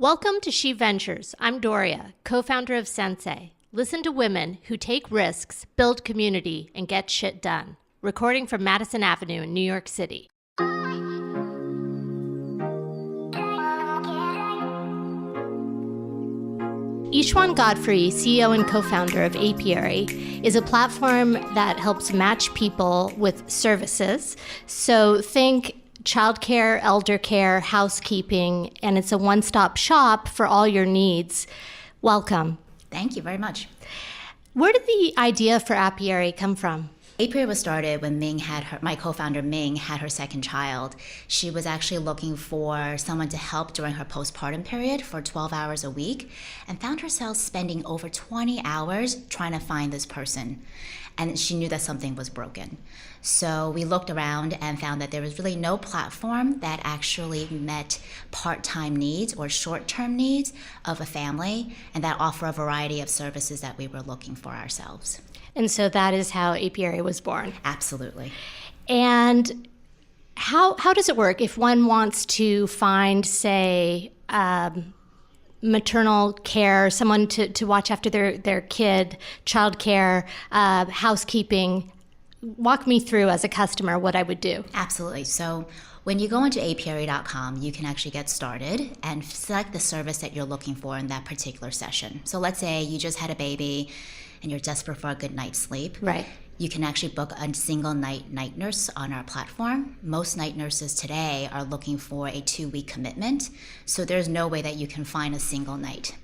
Welcome to SheVentures. I'm Doria, co-founder of CentSai. Listen to women who take risks, build community, and get shit done. Recording from Madison Avenue in New York City. Yi-Hsian Godfrey, CEO and co-founder of Apiari, is a platform that helps match people with services. So think childcare, elder care, housekeeping, and it's a one-stop shop for all your needs. Welcome. Thank you very much. Where did the idea for Apiari come from? Apiary was started when my co-founder Ming had her second child. She was actually looking for someone to help during her postpartum period for 12 hours a week and found herself spending over 20 hours trying to find this person. And she knew that something was broken. So we looked around and found that there was really no platform that actually met part-time needs or short-term needs of a family and that offer a variety of services that we were looking for ourselves. And so that is how Apiari was born. Absolutely. And how does it work if one wants to find, say, maternal care, someone to watch after their kid, childcare, housekeeping? Walk me through as a customer what I would do. Absolutely. So when you go into apiary.com, you can actually get started and select the service that you're looking for in that particular session. So let's say you just had a baby and you're desperate for a good night's sleep. Right. You can actually book a single night nurse on our platform. Most night nurses today are looking for a 2-week commitment, so there's no way that you can find a single night.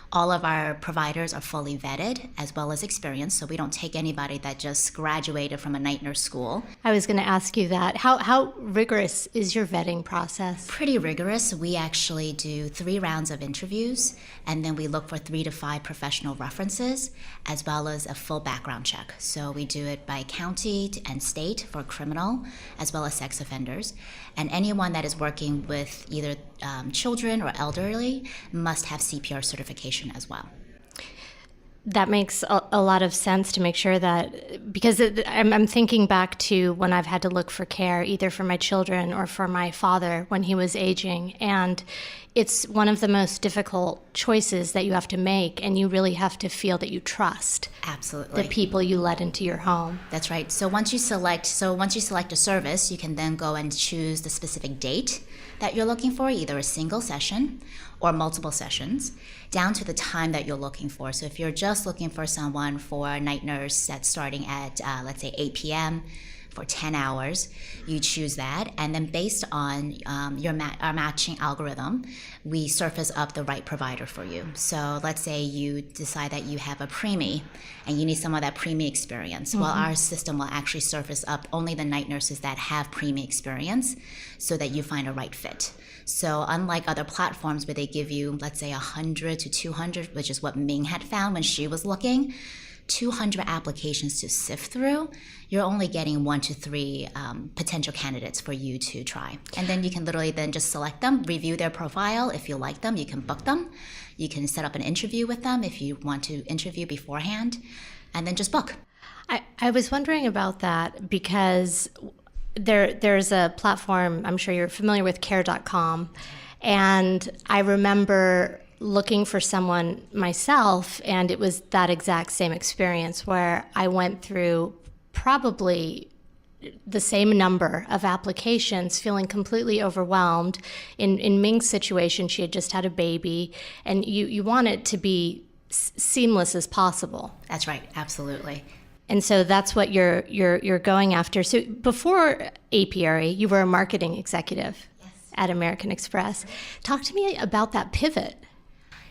All of our providers are fully vetted as well as experienced, so we don't take anybody that just graduated from a night nurse school. I was going to ask you that. How rigorous is your vetting process? Pretty rigorous. We actually do 3 rounds of interviews, and then we look for 3 to 5 professional references, as well as a full background check. So we do it by county and state for criminal, as well as sex offenders. And anyone that is working with either children or elderly must have CPR certification as well. That makes a lot of sense to make sure that, because I'm thinking back to when I've had to look for care, either for my children or for my father when he was aging. And it's one of the most difficult choices that you have to make, and you really have to feel that you trust absolutely the people you let into your home. That's right. So once you select a service, you can then go and choose the specific date that you're looking for, either a single session or multiple sessions, down to the time that you're looking for. So if you're just looking for someone for a night nurse that's starting at, let's say, 8 p.m., for 10 hours, you choose that. And then based on our matching algorithm, we surface up the right provider for you. So let's say you decide that you have a preemie and you need some of that preemie experience. Mm-hmm. Well, our system will actually surface up only the night nurses that have preemie experience so that you find a right fit. So unlike other platforms where they give you, let's say, 100 to 200, which is what Ming had found when she was looking, 200 applications to sift through, you're only getting 1 to 3 potential candidates for you to try. And then you can literally then just select them, review their profile. If you like them, you can book them. You can set up an interview with them if you want to interview beforehand, and then just book. I was wondering about that because there's a platform, I'm sure you're familiar with, care.com, and I remember looking for someone myself, and it was that exact same experience where I went through probably the same number of applications, feeling completely overwhelmed. In Ming's situation, she had just had a baby, and you want it to be seamless as possible. That's right, absolutely. And so that's what you're going after. So before Apiari, you were a marketing executive at American Express. Talk to me about that pivot.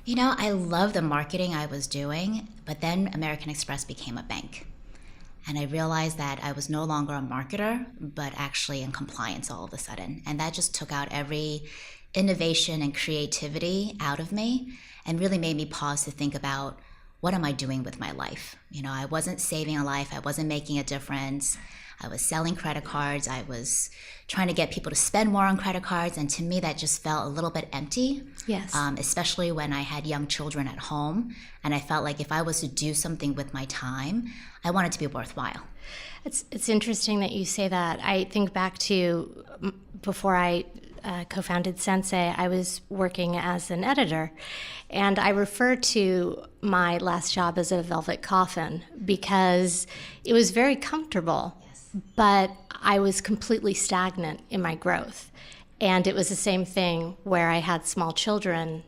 You know, I love the marketing I was doing, but then American Express became a bank. And I realized that I was no longer a marketer, but actually in compliance all of a sudden. And that just took out every innovation and creativity out of me and really made me pause to think about, what am I doing with my life? You know, I wasn't saving a life. I wasn't making a difference. I was selling credit cards. I was trying to get people to spend more on credit cards. And to me, that just felt a little bit empty. Yes. Especially when I had young children at home. And I felt like if I was to do something with my time, I wanted it to be worthwhile. It's interesting that you say that. I think back to before I co-founded CentSai, I was working as an editor. And I refer to my last job as a velvet coffin because it was very comfortable, but I was completely stagnant in my growth. And it was the same thing where I had small children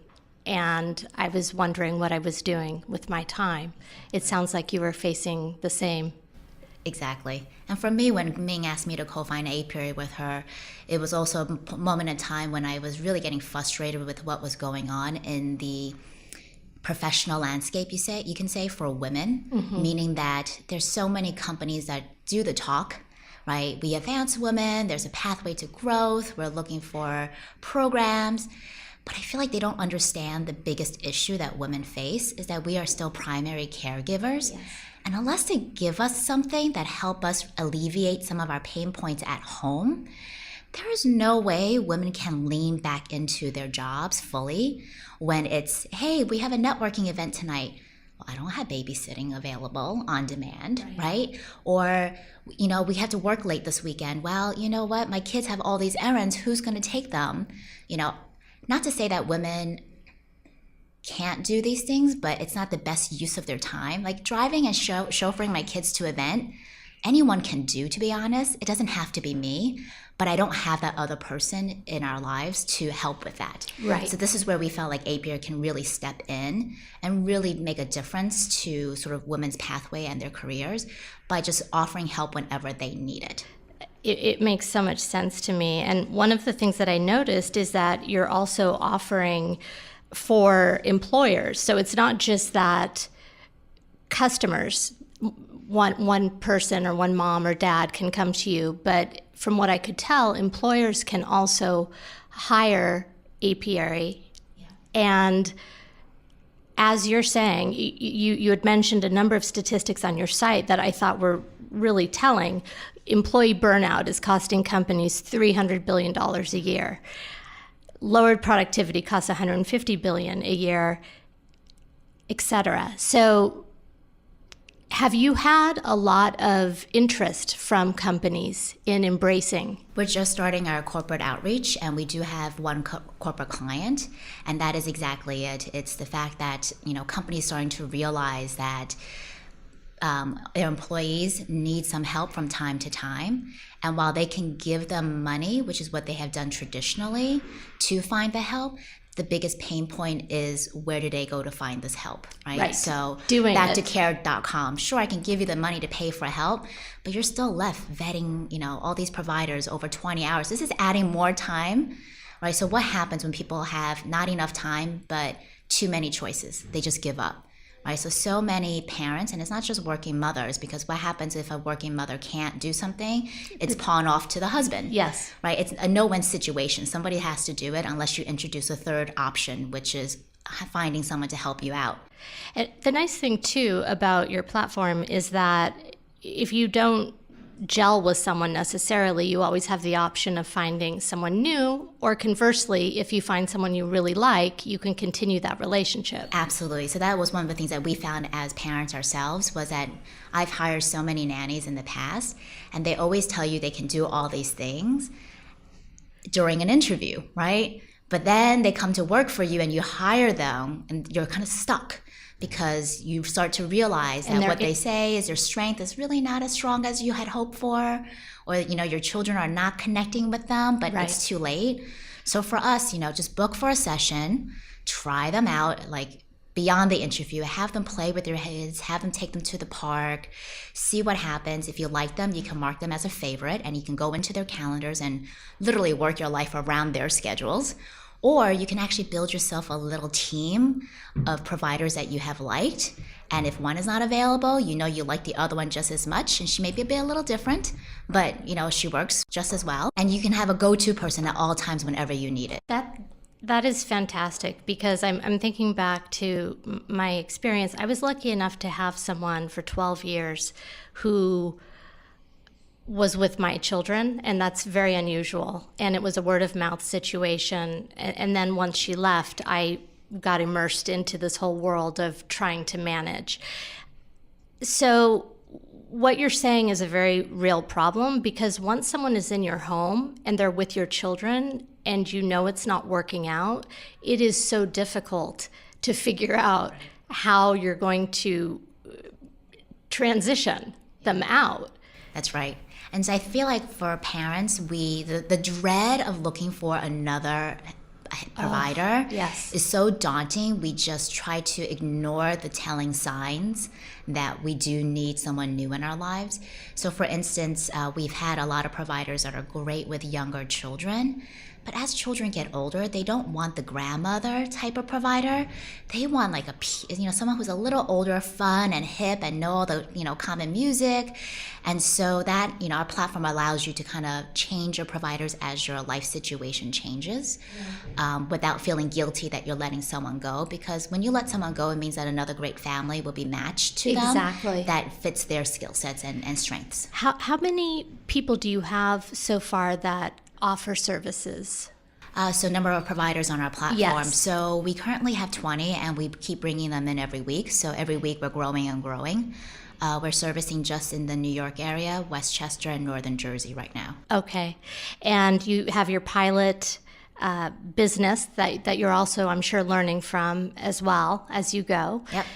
and I was wondering what I was doing with my time. It sounds like you were facing the same. Exactly. And for me, when Ming asked me to co-found Apiari with her, it was also a moment in time when I was really getting frustrated with what was going on in the professional landscape, you can say, for women, meaning that there's so many companies that do the talk, right? We advance women, there's a pathway to growth, we're looking for programs, but I feel like they don't understand the biggest issue that women face is that we are still primary caregivers. Yes. And unless they give us something that help us alleviate some of our pain points at home, there is no way women can lean back into their jobs fully when it's, hey, we have a networking event tonight. Well, I don't have babysitting available on demand, right? Or, we have to work late this weekend. Well, you know what? My kids have all these errands. Who's going to take them? Not to say that women can't do these things, but it's not the best use of their time. Like driving and chauffeuring my kids to event, anyone can do, to be honest. It doesn't have to be me, but I don't have that other person in our lives to help with that. Right. So this is where we felt like Apiari can really step in and really make a difference to sort of women's pathway and their careers by just offering help whenever they need it. It makes so much sense to me. And one of the things that I noticed is that you're also offering for employers. So it's not just that customers, one person or one mom or dad can come to you, but from what I could tell, employers can also hire apiary. Yeah. And as you're saying, you had mentioned a number of statistics on your site that I thought were really telling. Employee burnout is costing companies $300 billion a year. Lowered productivity costs $150 billion a year, et cetera. So have you had a lot of interest from companies in embracing? We're just starting our corporate outreach, and we do have one corporate client, and that is exactly it. It's the fact that companies starting to realize that their employees need some help from time to time. And while they can give them money, which is what they have done traditionally, to find the help, the biggest pain point is where do they go to find this help, right? So back to care.com. Sure, I can give you the money to pay for help, but you're still left vetting, all these providers over 20 hours. This is adding more time, right? So what happens when people have not enough time, but too many choices? They just give up. Right, so many parents, and it's not just working mothers, because what happens if a working mother can't do something? It's pawned off to the husband. Yes. Right, it's a no-win situation. Somebody has to do it unless you introduce a third option, which is finding someone to help you out. And the nice thing, too, about your platform is that if you don't gel with someone necessarily, you always have the option of finding someone new, or conversely, if you find someone you really like, you can continue that relationship. Absolutely. So that was one of the things that we found as parents ourselves, was that I've hired so many nannies in the past, and they always tell you they can do all these things during an interview, right? But then they come to work for you and you hire them and you're kind of stuck, because you start to realize that what they say is their strength is really not as strong as you had hoped for, or your children are not connecting with them, but it's too late. So for us, just book for a session, try them out, like beyond the interview, have them play with their kids, have them take them to the park, see what happens. If you like them, you can mark them as a favorite, and you can go into their calendars and literally work your life around their schedules. Or you can actually build yourself a little team of providers that you have liked. And if one is not available, you like the other one just as much. And she may be a little different, but she works just as well. And you can have a go-to person at all times whenever you need it. That is fantastic, because I'm thinking back to my experience. I was lucky enough to have someone for 12 years who was with my children, and that's very unusual. And it was a word of mouth situation. And then once she left, I got immersed into this whole world of trying to manage. So what you're saying is a very real problem, because once someone is in your home and they're with your children and you know it's not working out, it is so difficult to figure out how you're going to transition them out. That's right. And so I feel like for parents, the dread of looking for another provider yes. is so daunting. We just try to ignore the telling signs that we do need someone new in our lives. So for instance, we've had a lot of providers that are great with younger children, but as children get older, they don't want the grandmother type of provider. They want like someone who's a little older, fun and hip and know all the, common music. And so that, our platform allows you to kind of change your providers as your life situation changes, without feeling guilty that you're letting someone go. Because when you let someone go, it means that another great family will be matched to them that fits their skill sets and strengths. How many people do you have so far that offer services? So number of providers on our platform. Yes. So we currently have 20 and we keep bringing them in every week. So every week we're growing and growing. We're servicing just in the New York area, Westchester, and Northern Jersey right now. Okay. And you have your pilot business that you're also, I'm sure, learning from as well as you go. Yep.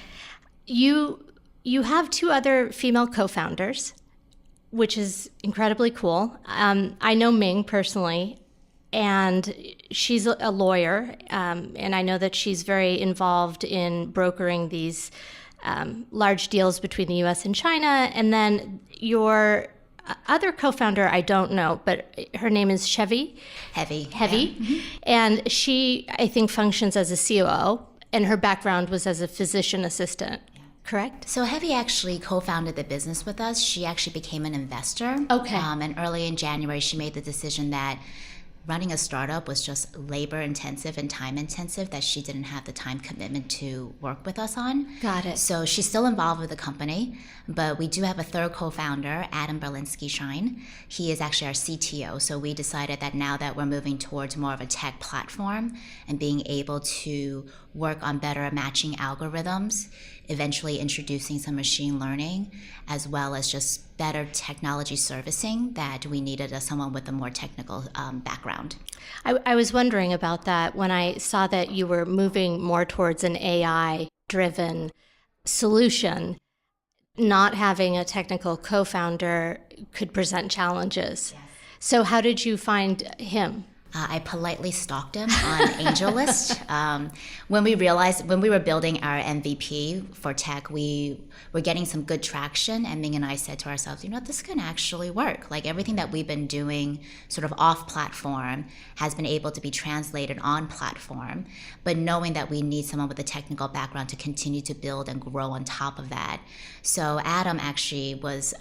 You have 2 other female co-founders, which is incredibly cool. I know Ming personally, and she's a lawyer, and I know that she's very involved in brokering these large deals between the U.S. and China. And then your other co-founder, I don't know, but her name is Heavy. Yeah. Mm-hmm. And she, I think, functions as a COO, and her background was as a physician assistant. Correct? So Heavy actually co-founded the business with us. She actually became an investor. Okay. And early in January, she made the decision that running a startup was just labor intensive and time intensive, that she didn't have the time commitment to work with us on. Got it. So she's still involved with the company, but we do have a third co-founder, Adam Berlinski-Shine. He is actually our CTO. So we decided that now that we're moving towards more of a tech platform and being able to work on better matching algorithms, eventually introducing some machine learning, as well as just better technology servicing, that we needed someone with a more technical background. I was wondering about that when I saw that you were moving more towards an AI-driven solution. Not having a technical co-founder could present challenges. Yes. So how did you find him? I politely stalked him on AngelList. When we were building our MVP for tech, we were getting some good traction, and Ming and I said to ourselves, this can actually work. Like everything that we've been doing sort of off platform has been able to be translated on platform, but knowing that we need someone with a technical background to continue to build and grow on top of that. So Adam actually was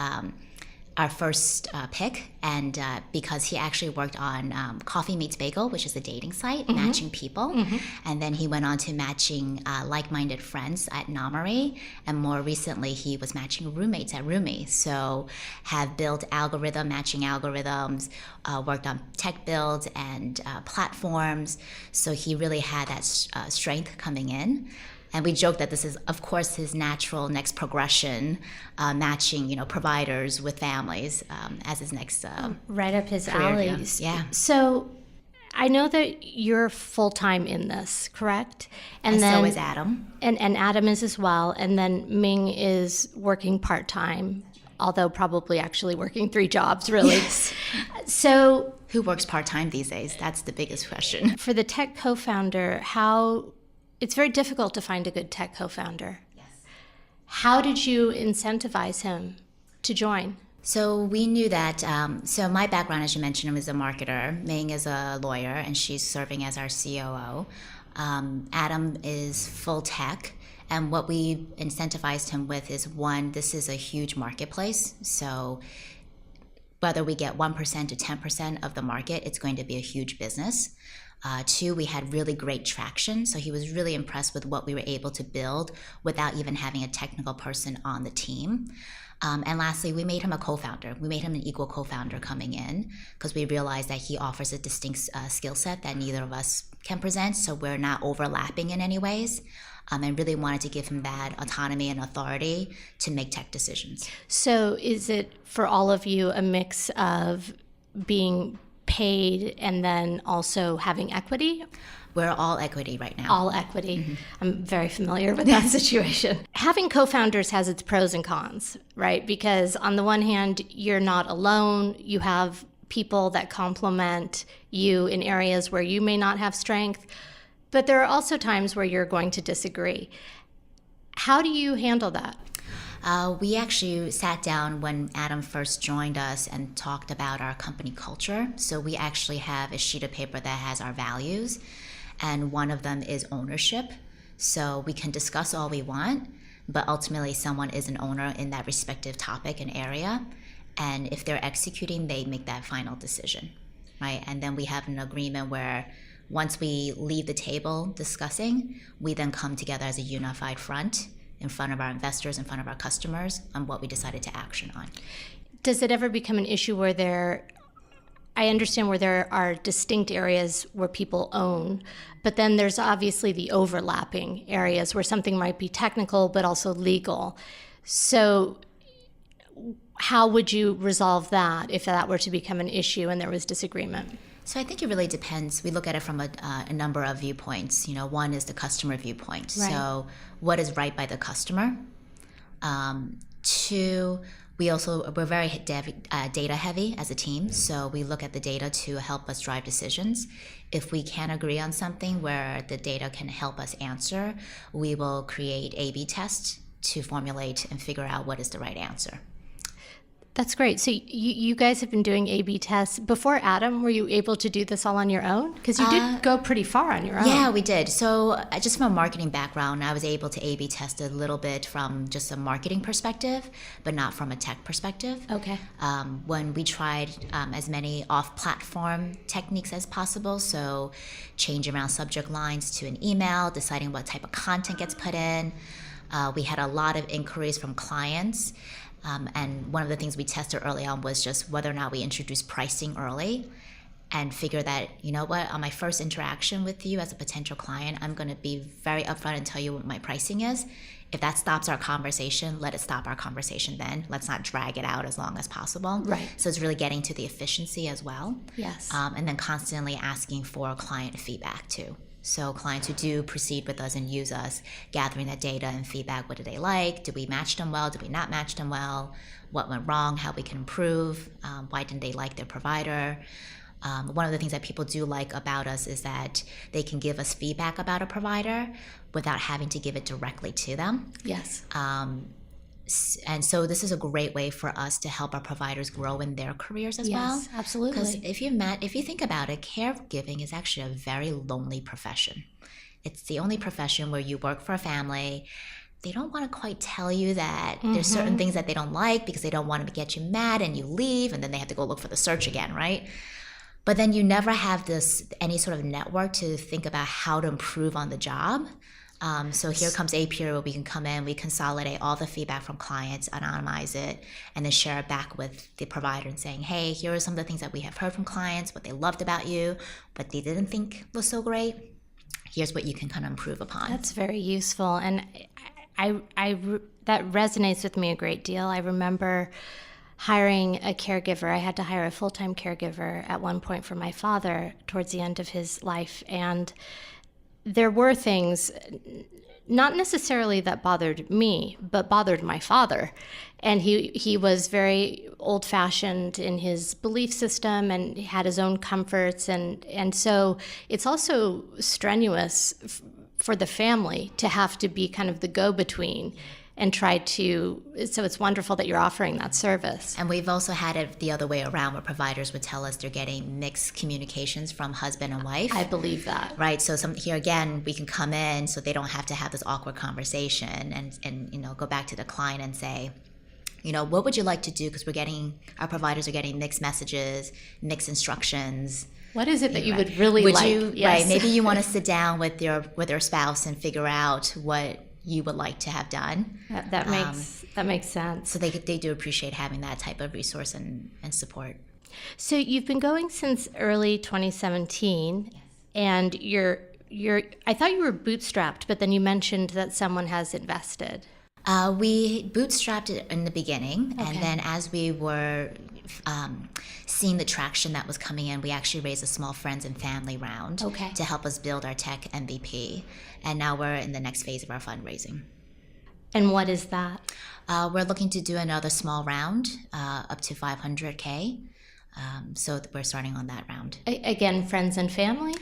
our first pick, and because he actually worked on Coffee Meets Bagel, which is a dating site, mm-hmm. matching people. Mm-hmm. And then he went on to matching like-minded friends at Namari, and more recently he was matching roommates at Roomy. So have built matching algorithms, worked on tech builds and platforms. So he really had that strength coming in. And we joke that this is, of course, his natural next progression, matching, providers with families as his next right up his alley. Yeah. So I know that you're full-time in this, correct? And then, so is Adam. And Adam is as well. And then Ming is working part-time, although probably actually working 3 jobs, really. Yes. So who works part-time these days? That's the biggest question. For the tech co-founder, it's very difficult to find a good tech co-founder. Yes. How did you incentivize him to join? So we knew that, so my background, as you mentioned, was a marketer. Ming is a lawyer, and she's serving as our COO. Adam is full tech. And what we incentivized him with is, one, this is a huge marketplace. So whether we get 1% to 10% of the market, it's going to be a huge business. 2, we had really great traction. So he was really impressed with what we were able to build without even having a technical person on the team. And lastly, we made him a co-founder. We made him an equal co-founder coming in because we realized that he offers a distinct skill set that neither of us can present. So we're not overlapping in any ways. And really wanted to give him that autonomy and authority to make tech decisions. So is it for all of you a mix of being paid and then also having equity? We're all equity right now. All equity. I'm very familiar with that situation. Having co-founders has its pros and cons, right? Because on the one hand, you're not alone. You have people that complement you in areas where you may not have strength. But there are also times where you're going to disagree. How do you handle that? We actually sat down when Adam first joined us and talked about our company culture. So we actually have a sheet of paper that has our values. And one of them is ownership. So we can discuss all we want, but ultimately someone is an owner in that respective topic and area. And if they're executing, they make that final decision, right? And then we have an agreement where once we leave the table discussing, we then come together as a unified front in front of our investors, in front of our customers, on what we decided to action on. Does it ever become an issue where I understand where there are distinct areas where people own, but then there's obviously the overlapping areas where something might be technical but also legal. So how would you resolve that if that were to become an issue and there was disagreement? So I think it really depends. We look at it from a number of viewpoints. One is the customer viewpoint. Right. So what is right by the customer? Two, we're very data heavy as a team. So we look at the data to help us drive decisions. If we can't agree on something where the data can help us answer, we will create A/B tests to formulate and figure out what is the right answer. That's great. So you guys have been doing A/B tests. Before Adam, were you able to do this all on your own? Because you did go pretty far on your own. Yeah, we did. So just from a marketing background, I was able to A/B test a little bit from just a marketing perspective, but not from a tech perspective. Okay. When we tried as many off-platform techniques as possible, so changing around subject lines to an email, deciding what type of content gets put in. We had a lot of inquiries from clients. And one of the things we tested early on was just whether or not we introduced pricing early and figure that, on my first interaction with you as a potential client, I'm going to be very upfront and tell you what my pricing is. If that stops our conversation, let it stop our conversation then. Let's not drag it out as long as possible. Right. So it's really getting to the efficiency as well. Yes. And then constantly asking for client feedback too. So clients who do proceed with us and use us, gathering that data and feedback. What do they like? Did we match them well? Did we not match them well? What went wrong? How we can improve? Why didn't they like their provider? One of the things that people do like about us is that they can give us feedback about a provider without having to give it directly to them. Yes. And so this is a great way for us to help our providers grow in their careers as well. Yes, absolutely. Because if you think about it, caregiving is actually a very lonely profession. It's the only profession where you work for a family. They don't want to quite tell you that there's certain things that they don't like because they don't want to get you mad and you leave and then they have to go look for the search again, right? But then you never have any sort of network to think about how to improve on the job. So here comes Apiari where we can come in, we consolidate all the feedback from clients, anonymize it, and then share it back with the provider and saying, hey, here are some of the things that we have heard from clients, what they loved about you, what they didn't think was so great. Here's what you can kind of improve upon. That's very useful. And that resonates with me a great deal. I remember hiring a caregiver. I had to hire a full-time caregiver at one point for my father towards the end of his life. And there were things, not necessarily that bothered me, but bothered my father. And he was very old-fashioned in his belief system and had his own comforts. And so it's also strenuous for the family to have to be kind of the go-between and try to, so it's wonderful that you're offering that service. And we've also had it the other way around where providers would tell us they're getting mixed communications from husband and wife. I believe that. Right, so here again, we can come in so they don't have to have this awkward conversation and go back to the client and say, what would you like to do? Because our providers are getting mixed messages, mixed instructions. What is it that you would really like? Yes. Right, maybe you want to sit down with your spouse and figure out what you would like to have done. That makes sense. So they do appreciate having that type of resource and support. So you've been going since early 2017, yes. And I thought you were bootstrapped, but then you mentioned that someone has invested. We bootstrapped it in the beginning, Okay. and then as we were seeing the traction that was coming in, we actually raised a small friends and family round Okay. to help us build our tech MVP. And now we're in the next phase of our fundraising. And what is that? We're looking to do another small round, up to 500K. So we're starting on that round. Again, friends and family?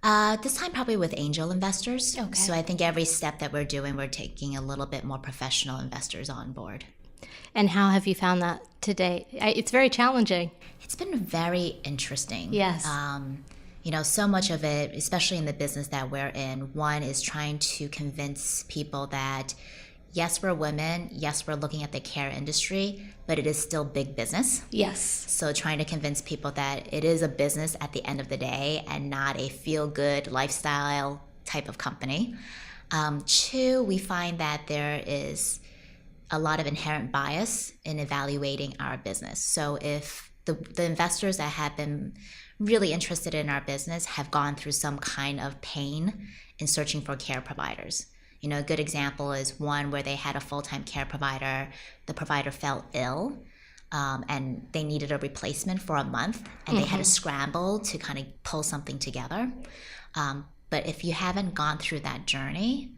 This time probably with angel investors. Okay. So I think every step that we're doing, we're taking a little bit more professional investors on board. And how have you found that to date? It's very challenging. It's been very interesting. Yes. So much of it, especially in the business that we're in, one is trying to convince people that yes, we're women, yes, we're looking at the care industry, but it is still big business. Yes. So trying to convince people that it is a business at the end of the day and not a feel-good lifestyle type of company. Two, we find that there is a lot of inherent bias in evaluating our business. So if the investors that have been really interested in our business have gone through some kind of pain in searching for care providers. A good example is one where they had a full-time care provider. The provider fell ill, and they needed a replacement for a month, and they had to scramble to kind of pull something together. But if you haven't gone through that journey,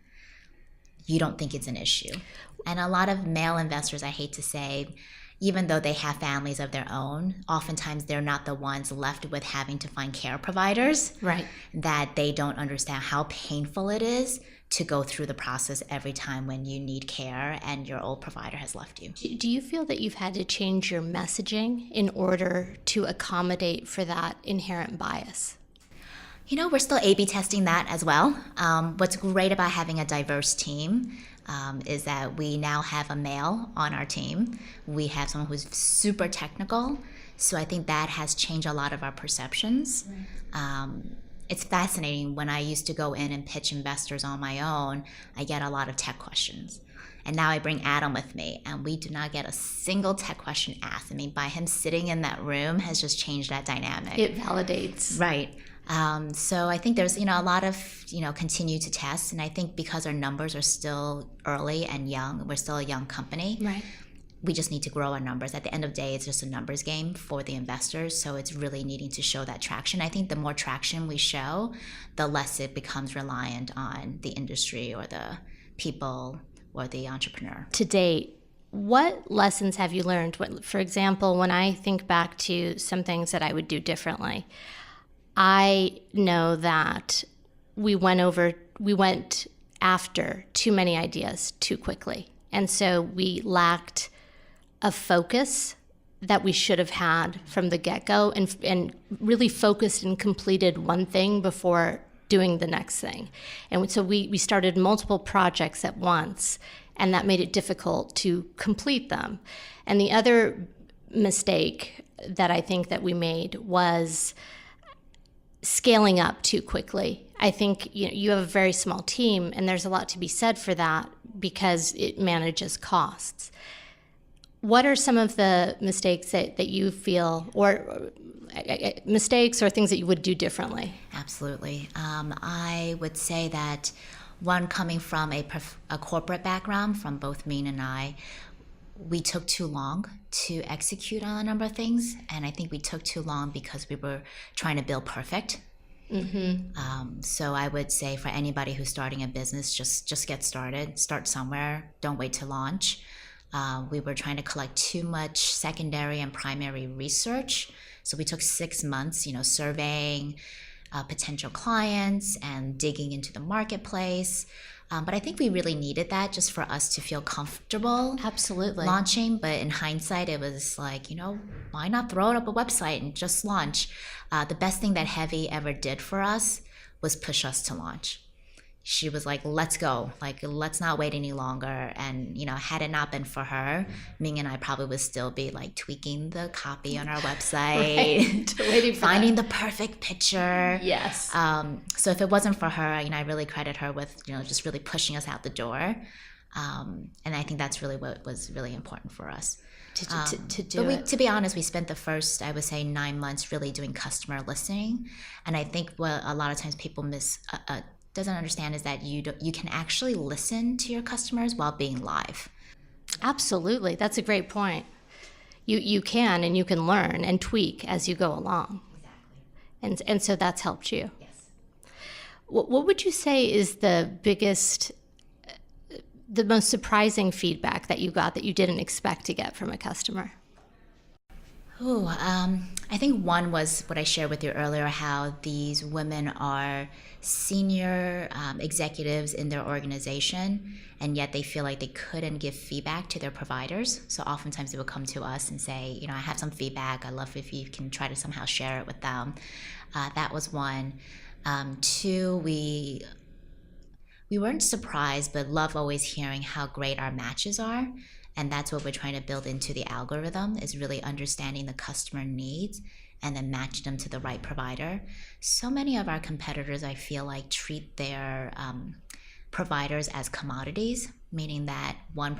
you don't think it's an issue. And a lot of male investors, I hate to say, even though they have families of their own, oftentimes they're not the ones left with having to find care providers. Right. That they don't understand how painful it is to go through the process every time when you need care and your old provider has left you. Do you feel that you've had to change your messaging in order to accommodate for that inherent bias? We're still A/B testing that as well. What's great about having a diverse team is that we now have a male on our team. We have someone who's super technical. So I think that has changed a lot of our perceptions. It's fascinating. When I used to go in and pitch investors on my own, I get a lot of tech questions. And now I bring Adam with me, and we do not get a single tech question asked. By him sitting in that room has just changed that dynamic. It validates. Right. So I think there's, a lot of, continue to test. And I think because our numbers are still early and young, we're still a young company. Right. We just need to grow our numbers. At the end of the day, it's just a numbers game for the investors. So it's really needing to show that traction. I think the more traction we show, the less it becomes reliant on the industry or the people or the entrepreneur. To date, what lessons have you learned? For example, when I think back to some things that I would do differently, I know that we went after too many ideas too quickly. And so we lacked a focus that we should have had from the get-go and really focused and completed one thing before doing the next thing. And so we started multiple projects at once, and that made it difficult to complete them. And the other mistake that I think that we made was scaling up too quickly. I think you have a very small team, and there's a lot to be said for that because it manages costs. What are some of the mistakes that you feel, or mistakes or things that you would do differently? Absolutely. I would say that one, coming from a corporate background from both Min and I, we took too long to execute on a number of things. And I think we took too long because we were trying to build perfect. So I would say for anybody who's starting a business, just get started, start somewhere, don't wait to launch. We were trying to collect too much secondary and primary research. So we took 6 months, surveying potential clients and digging into the marketplace. But I think we really needed that just for us to feel comfortable Absolutely. launching. But in hindsight, it was like, why not throw up a website and just launch? The best thing that Heavy ever did for us was push us to launch. She was like, let's go. Like, let's not wait any longer. And, had it not been for her, Ming and I probably would still be like tweaking the copy on our website, Waiting for finding that. the perfect picture. Yes. So if it wasn't for her, I really credit her with, just really pushing us out the door. And I think that's really what was really important for us. To do it. To be honest, we spent the first, I would say, 9 months really doing customer listening. And I think what a lot of times people miss doesn't understand is that you can actually listen to your customers while being live. Absolutely. That's a great point. You can, and you can learn and tweak as you go along. Exactly. And so that's helped you. Yes. What would you say is the most surprising feedback that you got that you didn't expect to get from a customer? I think one was what I shared with you earlier, how these women are senior executives in their organization, and yet they feel like they couldn't give feedback to their providers. So oftentimes they would come to us and say, I have some feedback. I'd love if you can try to somehow share it with them. That was one. Two, we weren't surprised, but love always hearing how great our matches are. And that's what we're trying to build into the algorithm, is really understanding the customer needs and then matching them to the right provider. So many of our competitors, I feel like, treat their providers as commodities, meaning that one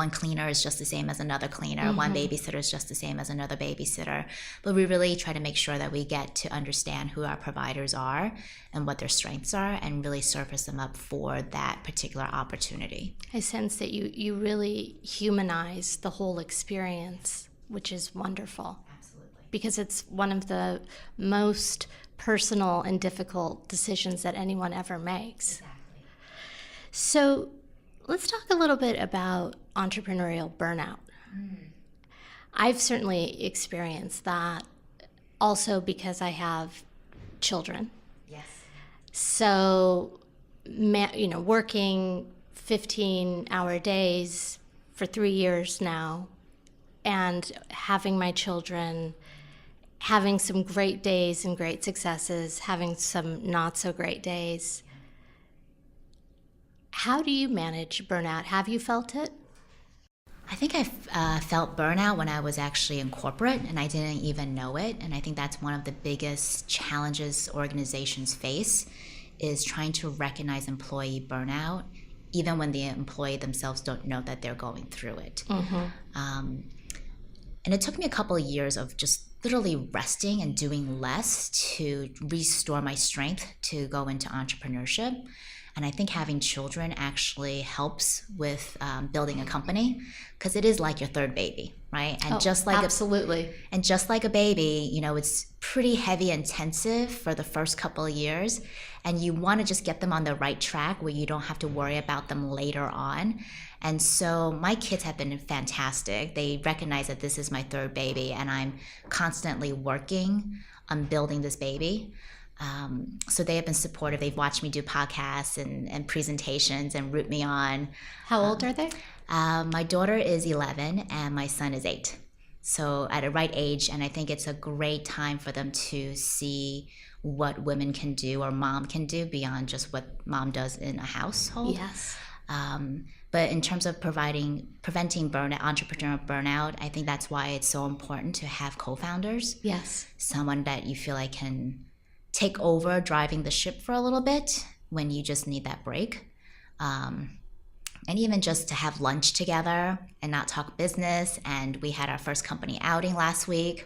cleaner is just the same as another cleaner, one babysitter is just the same as another babysitter. But we really try to make sure that we get to understand who our providers are and what their strengths are, and really surface them up for that particular opportunity. I sense that you really humanize the whole experience, which is wonderful. Absolutely. Because it's one of the most personal and difficult decisions that anyone ever makes. Exactly. So let's talk a little bit about entrepreneurial burnout. I've certainly experienced that, also because I have children. Yes. So, working 15-hour days for 3 years now, and having my children, having some great days and great successes, having some not so great days. How do you manage burnout? Have you felt it? I think I felt burnout when I was actually in corporate and I didn't even know it. And I think that's one of the biggest challenges organizations face, is trying to recognize employee burnout, even when the employee themselves don't know that they're going through it. And it took me a couple of years of just literally resting and doing less to restore my strength to go into entrepreneurship. And I think having children actually helps with building a company, because it is like your third baby, right? And absolutely. Just like a baby, it's pretty heavy intensive for the first couple of years, and you want to just get them on the right track where you don't have to worry about them later on. And so my kids have been fantastic. They recognize that this is my third baby, and I'm constantly working on building this baby. So they have been supportive. They've watched me do podcasts and presentations and root me on. How old are they? My daughter is 11 and my son is 8. So at a right age, and I think it's a great time for them to see what women can do or mom can do beyond just what mom does in a household. Yes. But in terms of preventing burnout, entrepreneurial burnout, I think that's why it's so important to have co-founders. Yes. Someone that you feel like can take over driving the ship for a little bit when you just need that break. And even just to have lunch together and not talk business. And we had our first company outing last week,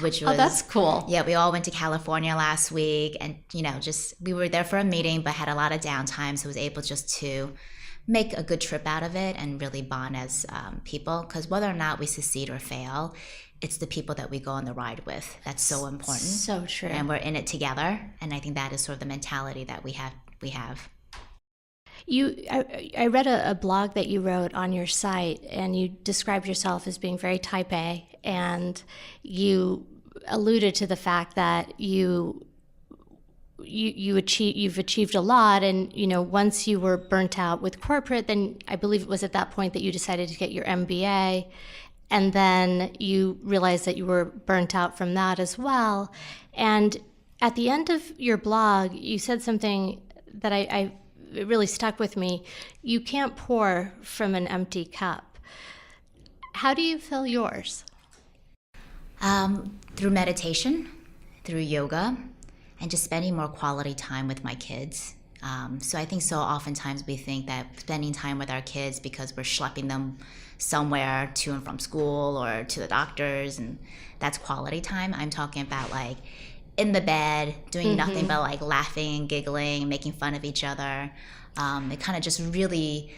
which was... Oh, that's cool. Yeah, we all went to California last week, and just we were there for a meeting but had a lot of downtime, so was able just to make a good trip out of it and really bond as people. Because whether or not we succeed or fail, it's the people that we go on the ride with that's so important. So true. And we're in it together, and I think that is sort of the mentality that we have. I read a blog that you wrote on your site, and you described yourself as being very type A, and you alluded to the fact that you've achieved a lot, and once you were burnt out with corporate, then I believe it was at that point that you decided to get your MBA, and then you realized that you were burnt out from that as well. And at the end of your blog, you said something that it really stuck with me. You can't pour from an empty cup. How do you fill yours? Through meditation, through yoga, and just spending more quality time with my kids. So I think so oftentimes we think that spending time with our kids because we're schlepping them somewhere to and from school or to the doctors, and that's quality time. I'm talking about like in the bed doing nothing but like laughing and giggling, making fun of each other. It kind of just really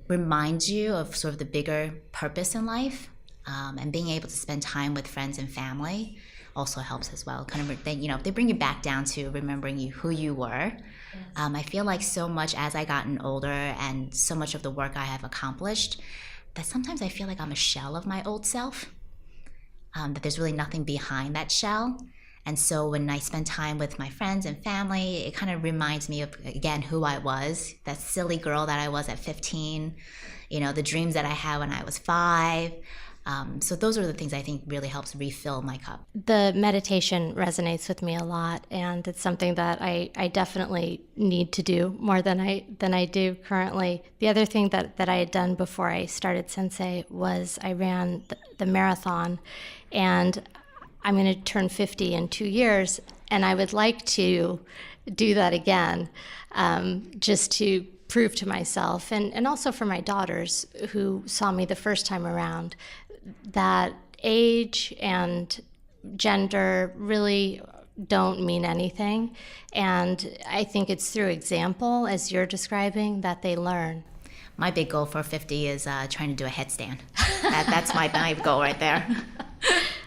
reminds you of sort of the bigger purpose in life, and being able to spend time with friends and family also helps as well. Kind of, they bring you back down to remembering who you were. I feel like so much as I gotten older and so much of the work I have accomplished, that sometimes I feel like I'm a shell of my old self, that there's really nothing behind that shell. And so when I spend time with my friends and family, it kind of reminds me of, again, who I was, that silly girl that I was at 15, the dreams that I had when I was 5. So those are the things I think really helps refill my cup. The meditation resonates with me a lot, and it's something that I definitely need to do more than I do currently. The other thing that I had done before I started CentSai was I ran the marathon, and I'm going to turn 50 in 2 years, and I would like to do that again, just to prove to myself and also for my daughters who saw me the first time around that age and gender really don't mean anything. And I think it's through example, as you're describing, that they learn. My big goal for 50 is trying to do a headstand. That's my goal right there.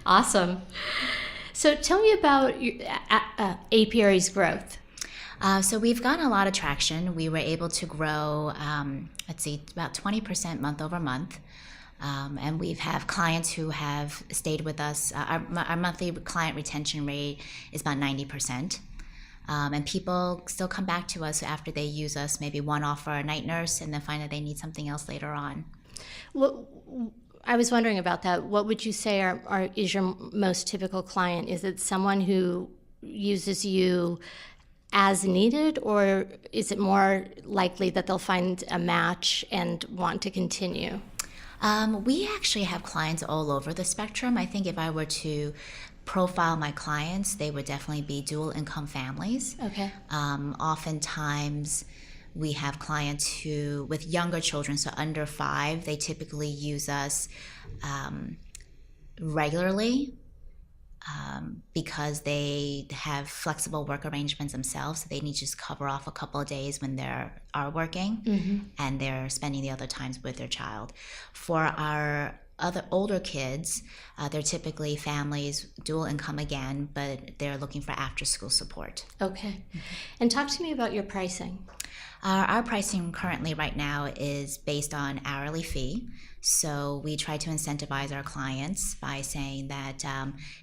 Awesome. So tell me about Apiari's growth. So we've gotten a lot of traction. We were able to grow, about 20% month over month. And we have clients who have stayed with us. Our monthly client retention rate is about 90%. And people still come back to us after they use us, maybe one off for a night nurse, and then find that they need something else later on. Well, I was wondering about that. What would you say is your most typical client? Is it someone who uses you as needed, or is it more likely that they'll find a match and want to continue? We actually have clients all over the spectrum. I think if I were to profile my clients, they would definitely be dual income families. Okay. Oftentimes, we have clients who, with younger children, so under 5, they typically use us regularly because they have flexible work arrangements themselves. So they need to just cover off a couple of days when they are working, and they're spending the other times with their child. For our other older kids, they're typically families, dual income again, but they're looking for after-school support. Okay. And talk to me about your pricing. Our pricing currently right now is based on hourly fee. So we try to incentivize our clients by saying that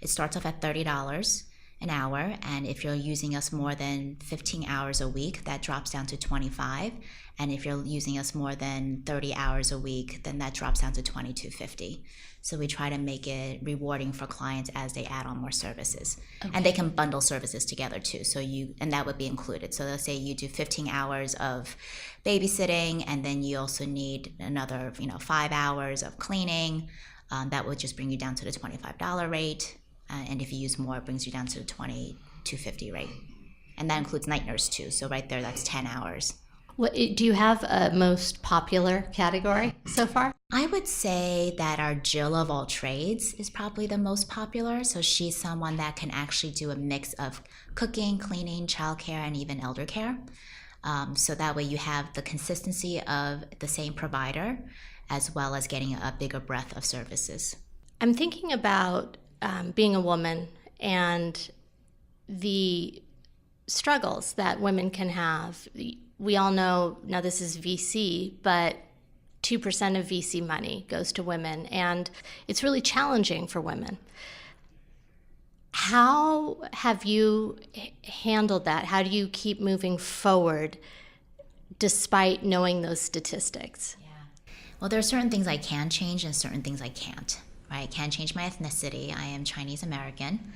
it starts off at $30 an hour, and if you're using us more than 15 hours a week, that drops down to $25. And if you're using us more than 30 hours a week, then that drops down to $22.50. So we try to make it rewarding for clients as they add on more services. Okay. And they can bundle services together too. And that would be included. So let's say you do 15 hours of babysitting, and then you also need another 5 hours of cleaning. That would just bring you down to the $25 rate. And if you use more, it brings you down to the $22.50 rate. And that includes night nurse too. So right there, that's 10 hours. Do you have a most popular category so far? I would say that our Jill of all trades is probably the most popular. So she's someone that can actually do a mix of cooking, cleaning, childcare, and even elder care. So that way you have the consistency of the same provider, as well as getting a bigger breadth of services. I'm thinking about being a woman and the struggles that women can have. We all know, now this is VC, but 2% of VC money goes to women, and it's really challenging for women. How have you handled that? How do you keep moving forward despite knowing those statistics? Yeah. Well, there are certain things I can change and certain things I can't. Right? I can't change my ethnicity. I am Chinese American.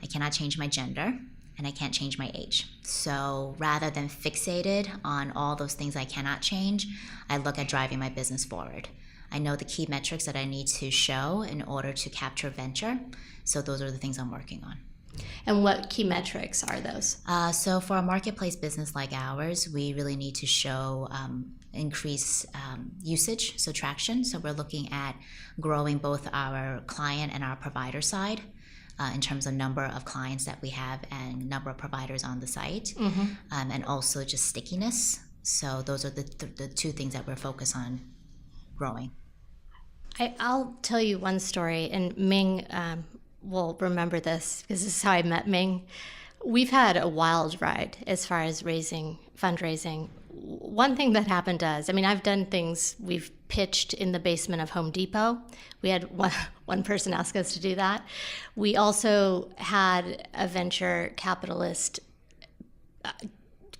I cannot change my gender, and I can't change my age. So rather than fixated on all those things I cannot change, I look at driving my business forward. I know the key metrics that I need to show in order to capture venture. So those are the things I'm working on. And what key metrics are those? So for a marketplace business like ours, we really need to show increase usage, so traction. So we're looking at growing both our client and our provider side. in terms of number of clients that we have and number of providers on the site, and also just stickiness. So those are the two things that we're focused on growing. I'll tell you one story, and Ming will remember this because this is how I met Ming. We've had a wild ride as far as fundraising. One thing that happened to us, I mean, I've done things, we've pitched in the basement of Home Depot. We had one person ask us to do that. We also had a venture capitalist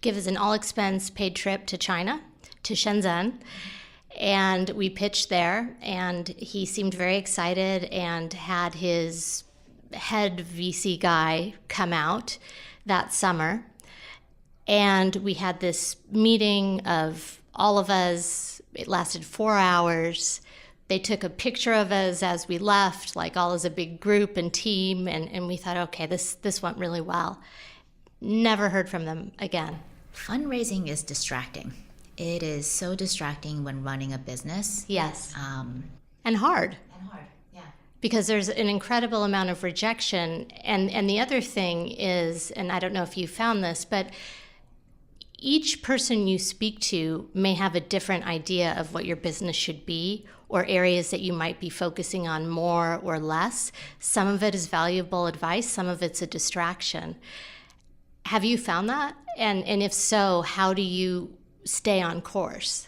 give us an all-expense paid trip to China, to Shenzhen. And we pitched there, and he seemed very excited and had his head VC guy come out that summer. And we had this meeting of all of us. It lasted 4 hours. They took a picture of us as we left, like all as a big group and team. And we thought, okay, this went really well. Never heard from them again. Fundraising is distracting. It is so distracting when running a business. Yes. And hard. Yeah. Because there's an incredible amount of rejection. And the other thing is, and I don't know if you found this, but each person you speak to may have a different idea of what your business should be or areas that you might be focusing on more or less. Some of it is valuable advice. Some of it's a distraction. Have you found that? And if so, how do you stay on course?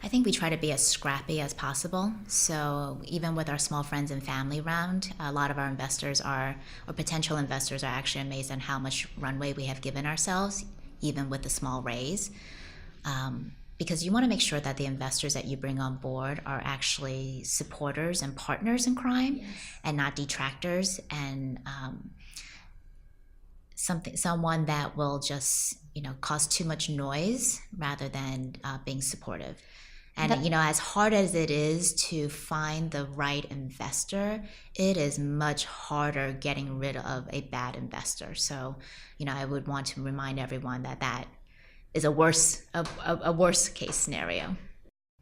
I think we try to be as scrappy as possible. So even with our small friends and family round, a lot of our investors or potential investors are actually amazed at how much runway we have given ourselves, even with the small raise. Because you want to make sure that the investors that you bring on board are actually supporters and partners in crime, and not detractors, and someone that will just cause too much noise rather than being supportive. And as hard as it is to find the right investor, it is much harder getting rid of a bad investor. So I would want to remind everyone that is a worst case scenario.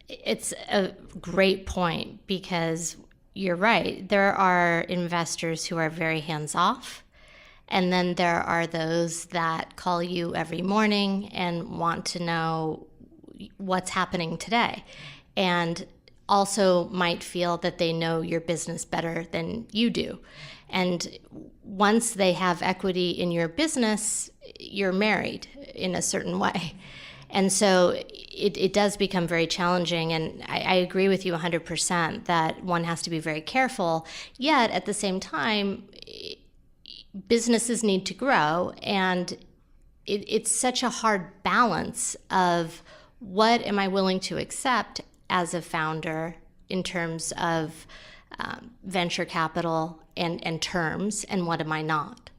It's a great point, because you're right. There are investors who are very hands-off. And then there are those that call you every morning and want to know what's happening today, and also might feel that they know your business better than you do. And once they have equity in your business, you're married in a certain way. And so it does become very challenging. And I agree with you 100% that one has to be very careful. Yet at the same time, businesses need to grow, and it's such a hard balance of what am I willing to accept as a founder in terms of venture capital and terms, and what am I not.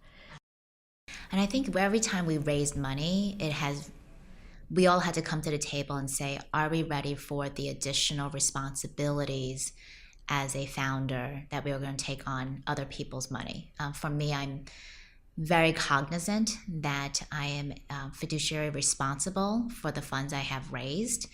And I think every time we raised money, we all had to come to the table and say, are we ready for the additional responsibilities as a founder that we were going to take on other people's money? For me, I'm very cognizant that I am fiduciary responsible for the funds I have raised.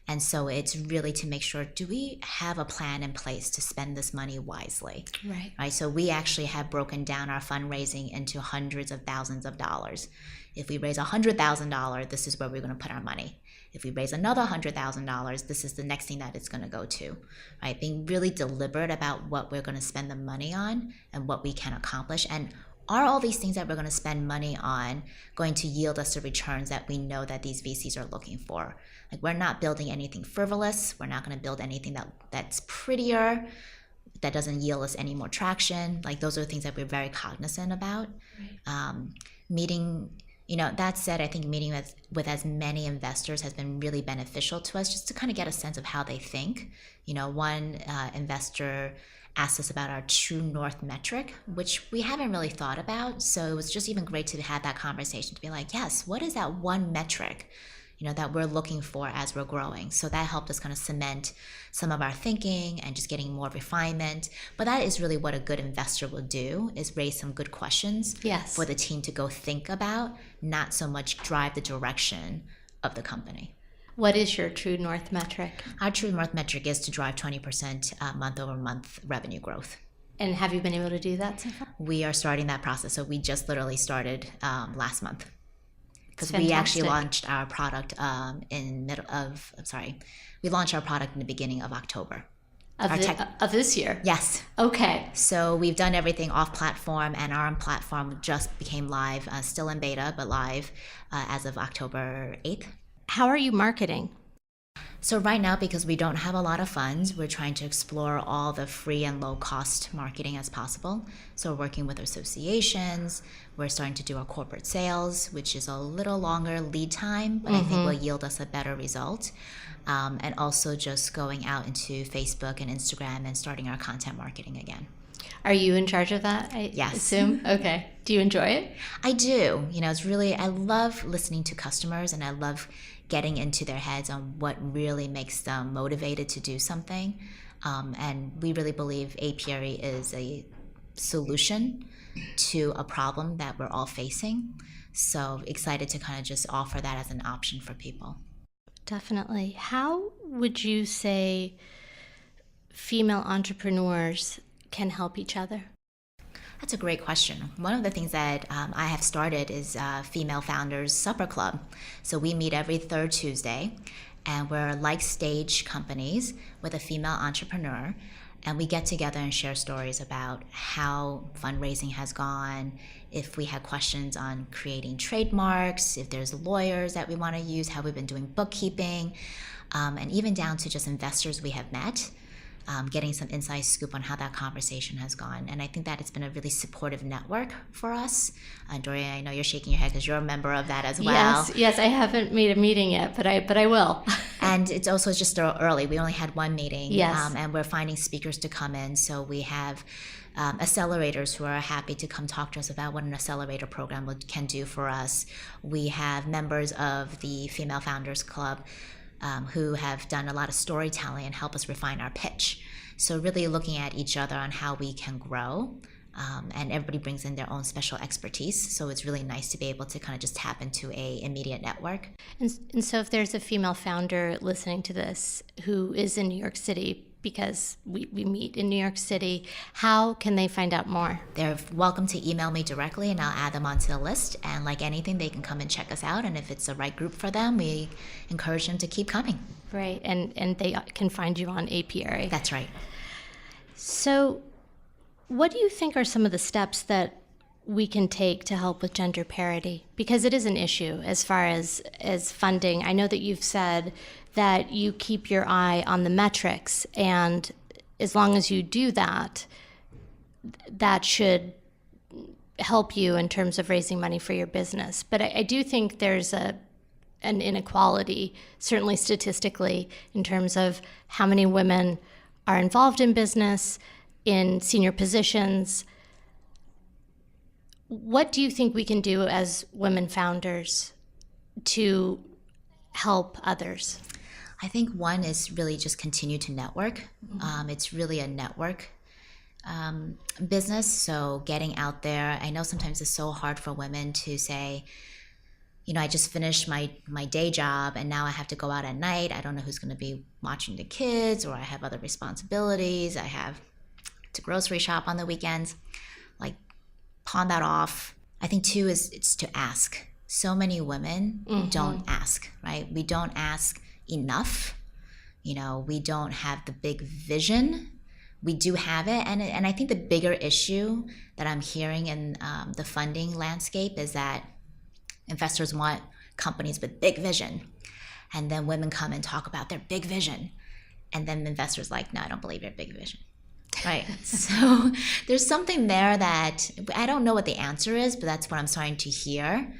And so it's really to make sure, do we have a plan in place to spend this money wisely? Right. So we actually have broken down our fundraising into hundreds of thousands of dollars. If we raise $100,000, this is where we're going to put our money. If we raise another $100,000, this is the next thing that it's going to go to, right? Being really deliberate about what we're going to spend the money on and what we can accomplish. And are all these things that we're going to spend money on going to yield us the returns that we know that these VCs are looking for? Like, we're not building anything frivolous. We're not going to build anything that's prettier, that doesn't yield us any more traction. Like, those are the things that we're very cognizant about. That said, I think meeting with as many investors has been really beneficial to us, just to kind of get a sense of how they think. One investor asked us about our true north metric, which we haven't really thought about. So it was just even great to have that conversation, to be like, yes, what is that one metric, that we're looking for as we're growing? So that helped us kind of cement some of our thinking and just getting more refinement. But that is really what a good investor will do, is raise some good questions for the team to go think about, not so much drive the direction of the company. What is your true north metric? Our true north metric is to drive 20% month over month revenue growth. And have you been able to do that so far? We are starting that process. So we just literally started last month. Because we Fantastic. actually launched our product we launched our product in the beginning of October. Of this year? Yes. Okay. So we've done everything off platform, and our platform just became live, still in beta, but live as of October 8th. How are you marketing? So right now, because we don't have a lot of funds, we're trying to explore all the free and low cost marketing as possible. So we're working with associations, we're starting to do our corporate sales, which is a little longer lead time, but I think will yield us a better result. And also just going out into Facebook and Instagram and starting our content marketing again. Are you in charge of that, I Yes. assume? Okay. Do you enjoy it? I do. I love listening to customers, and I love getting into their heads on what really makes them motivated to do something. And we really believe Apiary is a solution to a problem that we're all facing. So excited to kind of just offer that as an option for people. Definitely. How would you say female entrepreneurs can help each other? That's a great question. One of the things that I have started is Female Founders Supper Club. So we meet every third Tuesday, and we're like stage companies with a female entrepreneur, and we get together and share stories about how fundraising has gone, if we had questions on creating trademarks, if there's lawyers that we want to use, how we've been doing bookkeeping, and even down to just investors we have met. Getting some inside scoop on how that conversation has gone. And I think that it's been a really supportive network for us. Dorian, I know you're shaking your head because you're a member of that as well. Yes, I haven't made a meeting yet, but I will. And it's also just still early. We only had one meeting. Yes. And we're finding speakers to come in. So we have accelerators who are happy to come talk to us about what an accelerator program can do for us. We have members of the Female Founders Club who have done a lot of storytelling and help us refine our pitch. So really looking at each other on how we can grow, and everybody brings in their own special expertise. So it's really nice to be able to kind of just tap into a immediate network. And so if there's a female founder listening to this who is in New York City, because we meet in New York City, how can they find out more? They're welcome to email me directly, and I'll add them onto the list. And like anything, they can come and check us out. And if it's the right group for them, we encourage them to keep coming. Right, and they can find you on Apiary. That's right. So what do you think are some of the steps that we can take to help with gender parity? Because it is an issue as far as funding. I know that you've said that you keep your eye on the metrics, and as long as you do that, that should help you in terms of raising money for your business. But I do think there's an inequality, certainly statistically, in terms of how many women are involved in business, in senior positions. What do you think we can do as women founders to help others? I think one is really just continue to network. It's really a network business. So getting out there, I know sometimes it's so hard for women to say, I just finished my day job and now I have to go out at night. I don't know who's going to be watching the kids, or I have other responsibilities. I have to grocery shop on the weekends. Like, pawn that off. I think two is it's to ask. So many women don't ask, right? We don't ask enough. We don't have the big vision. We do have it. And I think the bigger issue that I'm hearing in the funding landscape is that investors want companies with big vision. And then women come and talk about their big vision. And then investors like, no, I don't believe your big vision. Right. So there's something there that I don't know what the answer is, but that's what I'm starting to hear.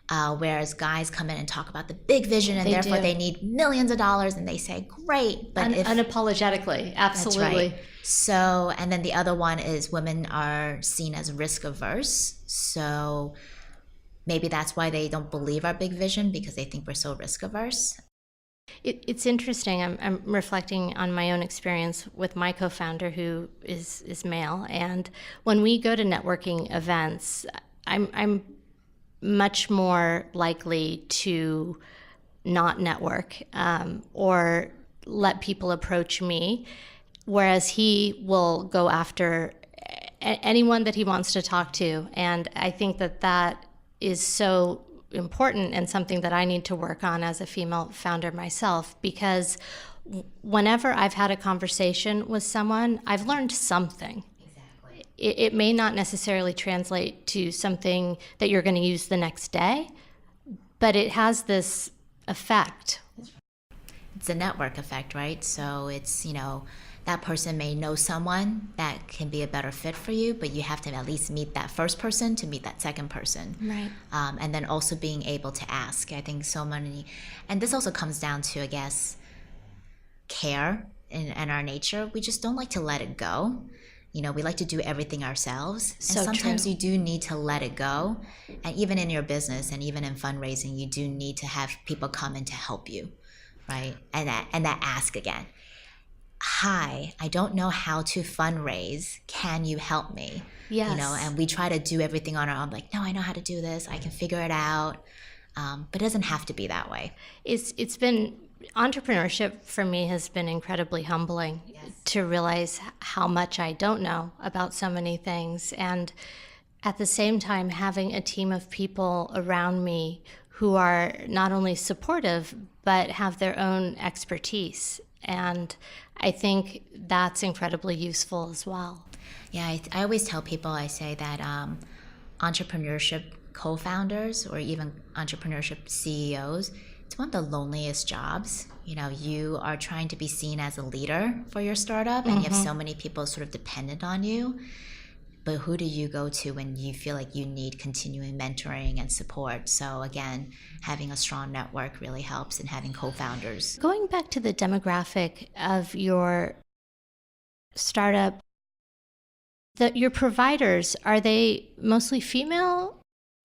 Whereas guys come in and talk about the big vision, and therefore they need millions of dollars, and they say, great. But unapologetically, absolutely. That's right. So, and then the other one is women are seen as risk averse. So maybe that's why they don't believe our big vision, because they think we're so risk averse. It's interesting. I'm reflecting on my own experience with my co-founder, who is male, and when we go to networking events, I'm much more likely to not network or let people approach me, whereas he will go after anyone that he wants to talk to. And I think that that is so important and something that I need to work on as a female founder myself, because whenever I've had a conversation with someone, I've learned something. Exactly. It may not necessarily translate to something that you're going to use the next day, but it has this effect. It's a network effect, right? So it's, that person may know someone that can be a better fit for you, but you have to at least meet that first person to meet that second person. Right. And then also being able to ask. I think so many, and this also comes down to, I guess, care and our nature. We just don't like to let it go. We like to do everything ourselves. And So sometimes true. you do need to let it go. And even in your business and even in fundraising, you do need to have people come in to help you, right? And that ask again. Hi, I don't know how to fundraise. Can you help me? Yes. And we try to do everything on our own. Like, no, I know how to do this. I can figure it out. But it doesn't have to be that way. It's been entrepreneurship for me has been incredibly humbling. Yes. To realize how much I don't know about so many things, and at the same time having a team of people around me who are not only supportive but have their own expertise, and I think that's incredibly useful as well. Yeah, I always tell people, I say that entrepreneurship co-founders or even entrepreneurship CEOs, it's one of the loneliest jobs. You are trying to be seen as a leader for your startup, and you have so many people sort of dependent on you. But who do you go to when you feel like you need continuing mentoring and support? So again, having a strong network really helps, and having co-founders. Going back to the demographic of your startup, your providers, are they mostly female?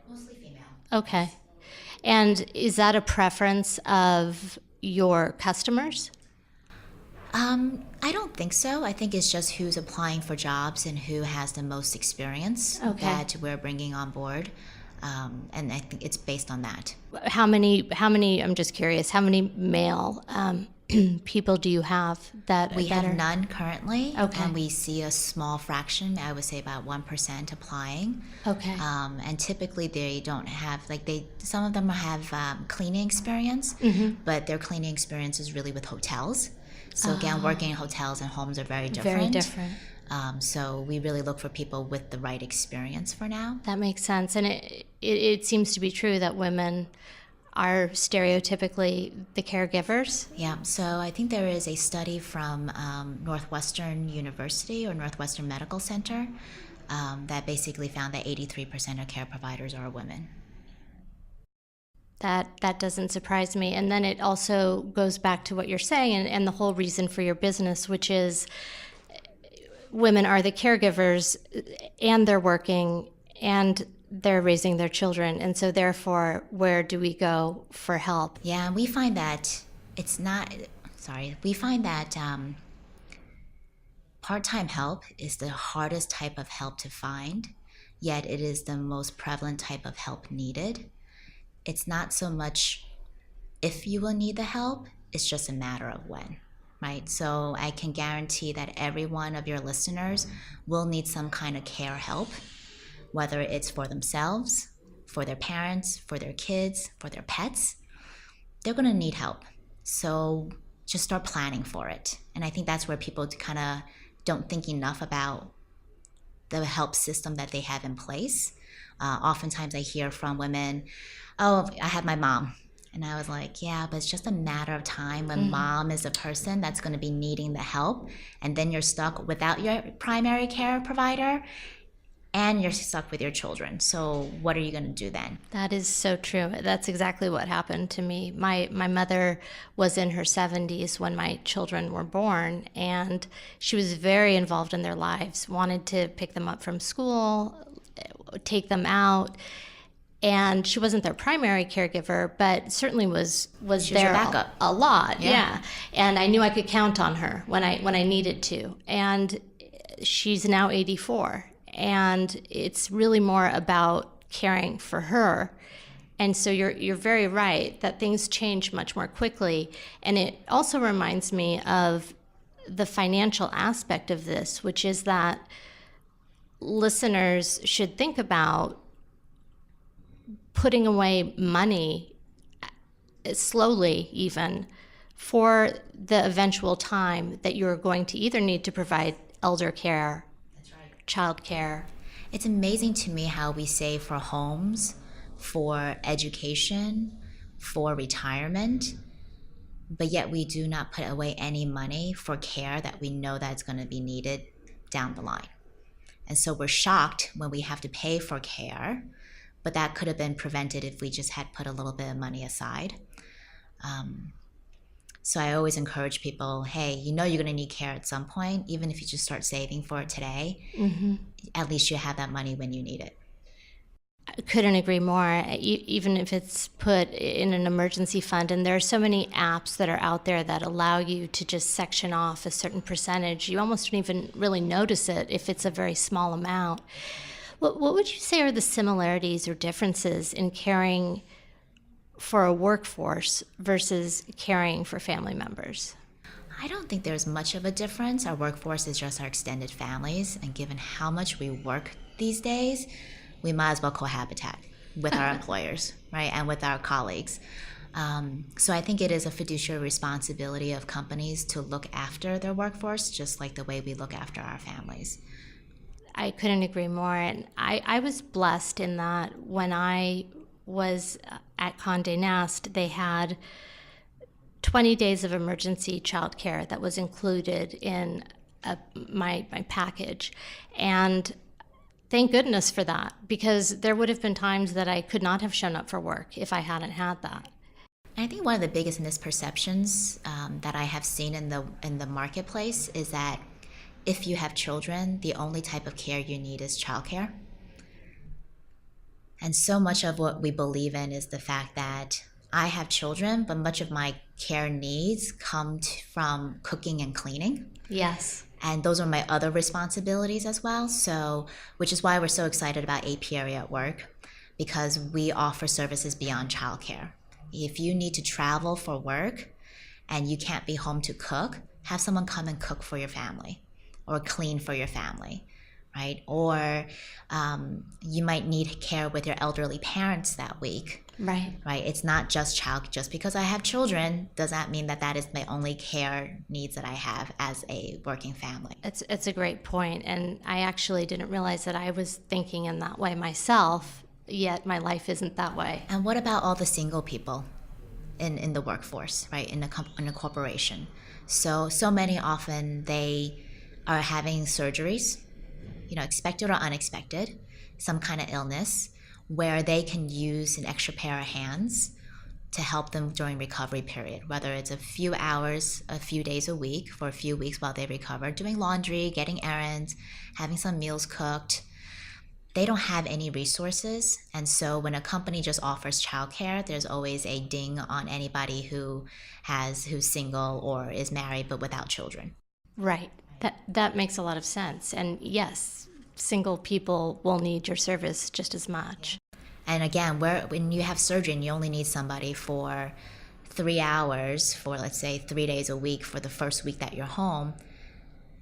Mostly female. Okay. And is that a preference of your customers? I don't think so. I think it's just who's applying for jobs and who has the most experience that we're bringing on board. And I think it's based on that. How many, I'm just curious, how many male people do you have that We that have are... none currently, Okay. and we see a small fraction, I would say about 1% applying. Okay. And typically they don't have, some of them have cleaning experience, but their cleaning experience is really with hotels. So again, working in hotels and homes are very different. Very different. So we really look for people with the right experience for now. That makes sense. And it seems to be true that women are stereotypically the caregivers. Yeah, so I think there is a study from Northwestern University or Northwestern Medical Center that basically found that 83% of care providers are women. That doesn't surprise me. And then it also goes back to what you're saying and the whole reason for your business, which is women are the caregivers and they're working and they're raising their children. And so therefore, where do we go for help? Yeah, we find that part-time help is the hardest type of help to find, yet it is the most prevalent type of help needed. It's not so much if you will need the help, it's just a matter of when, right? So I can guarantee that every one of your listeners will need some kind of care help, whether it's for themselves, for their parents, for their kids, for their pets. They're gonna need help. So just start planning for it. And I think that's where people kind of don't think enough about the help system that they have in place. Oftentimes I hear from women, oh, I have my mom. And I was like, yeah, but it's just a matter of time when mom is a person that's going to be needing the help. And then you're stuck without your primary care provider and you're stuck with your children. So what are you going to do then? That is so true. That's exactly what happened to me. My mother was in her 70s when my children were born, and she was very involved in their lives, wanted to pick them up from school, take them out. And she wasn't their primary caregiver, but certainly was She was there your backup. a lot. Yeah. Yeah. And I knew I could count on her when I needed to. And she's now 84. And it's really more about caring for her. And so you're very right that things change much more quickly. And it also reminds me of the financial aspect of this, which is that listeners should think about putting away money, slowly even, for the eventual time that you're going to either need to provide elder care, childcare. It's amazing to me how we save for homes, for education, for retirement, but yet we do not put away any money for care that we know that's going to be needed down the line. And so we're shocked when we have to pay for care, but that could have been prevented if we just had put a little bit of money aside. So I always encourage people, hey, you know you're going to need care at some point, even if you just start saving for it today, at least you have that money when you need it. I couldn't agree more, even if it's put in an emergency fund. And there are so many apps that are out there that allow you to just section off a certain percentage. You almost don't even really notice it if it's a very small amount. What would you say are the similarities or differences in caring for a workforce versus caring for family members? I don't think there's much of a difference. Our workforce is just our extended families, and given how much we work these days, we might as well cohabitate with our employers, right, and with our colleagues. So I think it is a fiduciary responsibility of companies to look after their workforce, just like the way we look after our families. I couldn't agree more. And I was blessed in that when I was at Condé Nast, they had 20 days of emergency childcare that was included in my package. And thank goodness for that, because there would have been times that I could not have shown up for work if I hadn't had that. I think one of the biggest misperceptions that I have seen in the marketplace is that if you have children, the only type of care you need is childcare. And so much of what we believe in is the fact that I have children, but much of my care needs come from cooking and cleaning. Yes. And those are my other responsibilities as well. So, which is why we're so excited about Apiari at work, because we offer services beyond childcare. If you need to travel for work and you can't be home to cook, have someone come and cook for your family or clean for your family, right? Or you might need care with your elderly parents that week. Right. Right. It's not just just because I have children does that mean that that is my only care needs that I have as a working family. It's a great point. And I actually didn't realize that I was thinking in that way myself, yet my life isn't that way. And what about all the single people in the workforce, right? In a corporation. So many often they are having surgeries, expected or unexpected, some kind of illness, where they can use an extra pair of hands to help them during recovery period, whether it's a few hours, a few days a week, for a few weeks while they recover, doing laundry, getting errands, having some meals cooked. They don't have any resources. And so when a company just offers childcare, there's always a ding on anybody who's single or is married but without children. Right. That makes a lot of sense. And yes, single people will need your service just as much. And again, when you have surgery and you only need somebody for 3 hours for, let's say, 3 days a week for the first week that you're home,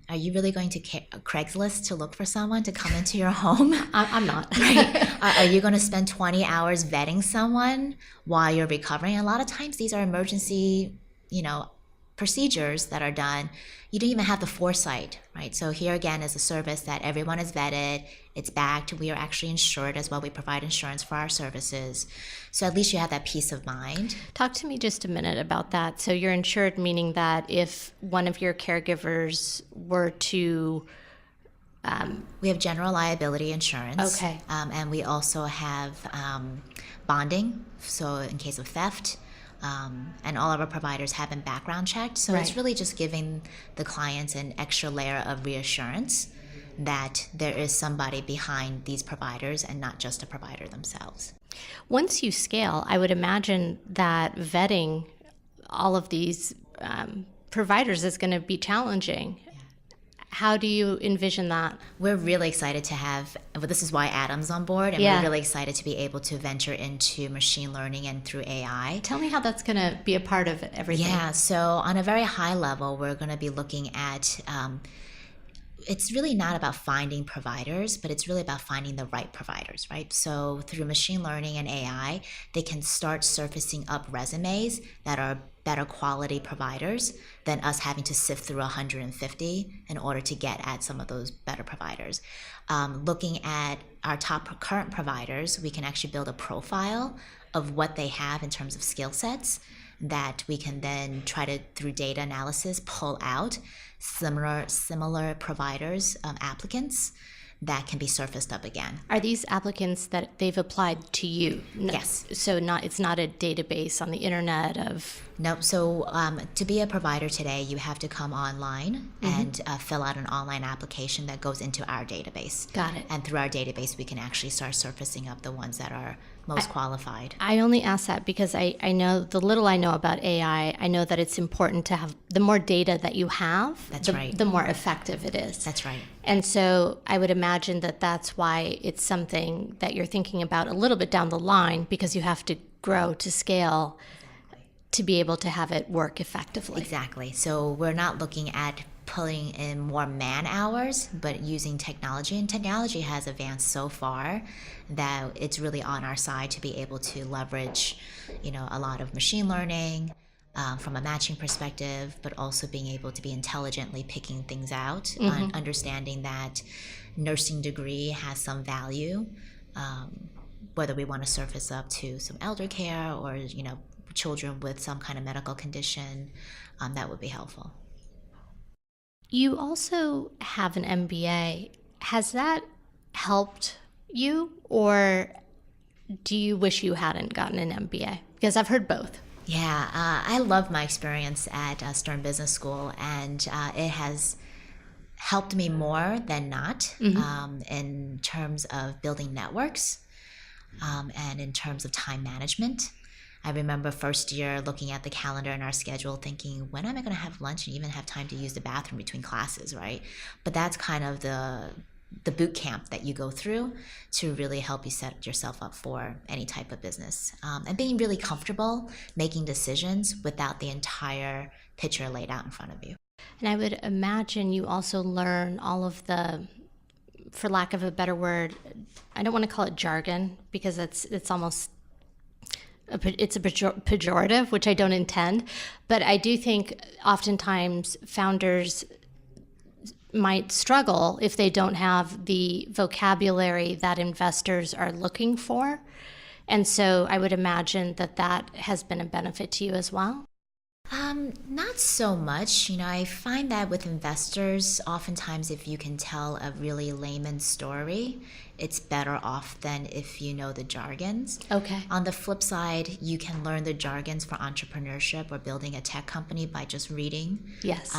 are you really going to Craigslist to look for someone to come into your home? I'm not. Right? Are you going to spend 20 hours vetting someone while you're recovering? A lot of times these are emergency, procedures that are done. You don't even have the foresight, right? So here again is a service that everyone is vetted, it's backed, we are actually insured as well. We provide insurance for our services. So at least you have that peace of mind. Talk to me just a minute about that. So you're insured, meaning that if one of your caregivers were to... we have general liability insurance. Okay. And we also have bonding, so in case of theft. And all of our providers have been background checked. So It's really just giving the clients an extra layer of reassurance that there is somebody behind these providers and not just a provider themselves. Once you scale, I would imagine that vetting all of these providers is going to be challenging. How do you envision that? We're really excited to have, this is why Adam's on board, and we're really excited to be able to venture into machine learning and through AI. Tell me how that's going to be a part of everything. Yeah, so on a very high level, we're going to be looking at it's really not about finding providers, but it's really about finding the right providers, right? So through machine learning and AI, they can start surfacing up resumes that are better quality providers than us having to sift through 150 in order to get at some of those better providers. Looking at our top current providers, we can actually build a profile of what they have in terms of skill sets that we can then try to, through data analysis, pull out similar providers, applicants that can be surfaced up again. Are these applicants that they've applied to you? Yes. So it's not a database on the internet of... Nope. So to be a provider today, you have to come online and fill out an online application that goes into our database. Got it. And through our database, we can actually start surfacing up the ones that are most qualified. I only ask that because I know the little I know about AI, I know that it's important to have the more data that you have, That's right. the more effective it is. That's right. And so I would imagine that that's why it's something that you're thinking about a little bit down the line, because you have to grow to scale to be able to have it work effectively. Exactly. So we're not looking at pulling in more man hours, but using technology. And technology has advanced so far that it's really on our side to be able to leverage, a lot of machine learning from a matching perspective, but also being able to be intelligently picking things out, understanding that nursing degree has some value, whether we want to surface up to some elder care or, children with some kind of medical condition, that would be helpful. You also have an MBA. Has that helped you, or do you wish you hadn't gotten an MBA? Because I've heard both. Yeah, I love my experience at Stern Business School, and it has helped me more than not in terms of building networks and in terms of time management. I remember first year looking at the calendar and our schedule thinking, when am I going to have lunch and even have time to use the bathroom between classes, right? But that's kind of the boot camp that you go through to really help you set yourself up for any type of business. And being really comfortable making decisions without the entire picture laid out in front of you. And I would imagine you also learn all of the, for lack of a better word, I don't want to call it jargon because it's almost... it's a pejorative, which I don't intend, but I do think oftentimes founders might struggle if they don't have the vocabulary that investors are looking for. And so I would imagine that has been a benefit to you as well. Not so much. I find that with investors, oftentimes if you can tell a really layman's story, it's better off than if you know the jargons. Okay. On the flip side, you can learn the jargons for entrepreneurship or building a tech company by just reading. Yes.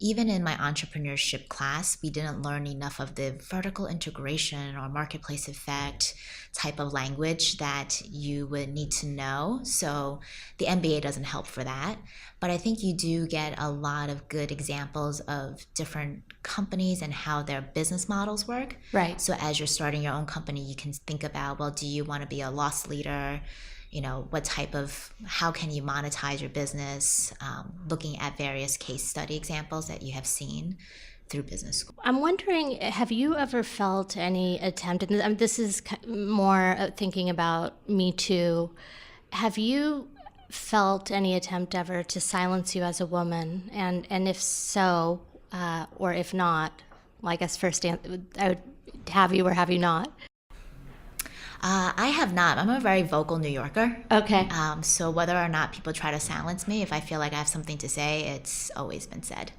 Even in my entrepreneurship class, we didn't learn enough of the vertical integration or marketplace effect type of language that you would need to know. So the MBA doesn't help for that. But I think you do get a lot of good examples of different companies and how their business models work. Right. So as you're starting your own company, you can think about, well, do you want to be a loss leader? How can you monetize your business? Looking at various case study examples that you have seen through business school. I'm wondering, have you ever felt any attempt, and this is more thinking about Me Too, have you felt any attempt ever to silence you as a woman? And if so, or if not, well, I guess first I would have you or have you not? I have not. I'm a very vocal New Yorker. Okay. So whether or not people try to silence me, if I feel like I have something to say, it's always been said.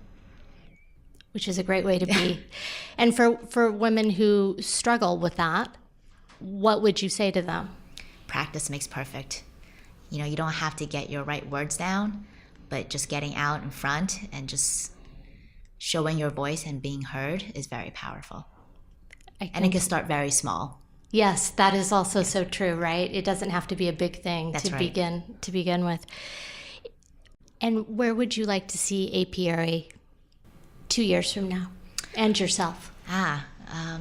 Which is a great way to be. And for women who struggle with that, what would you say to them? Practice makes perfect. You don't have to get your right words down, but just getting out in front and just showing your voice and being heard is very powerful. And it can start very small. Yes, that is also so true, right? It doesn't have to be a big thing That's to right. begin with. And where would you like to see Apiari 2 years from now, and yourself?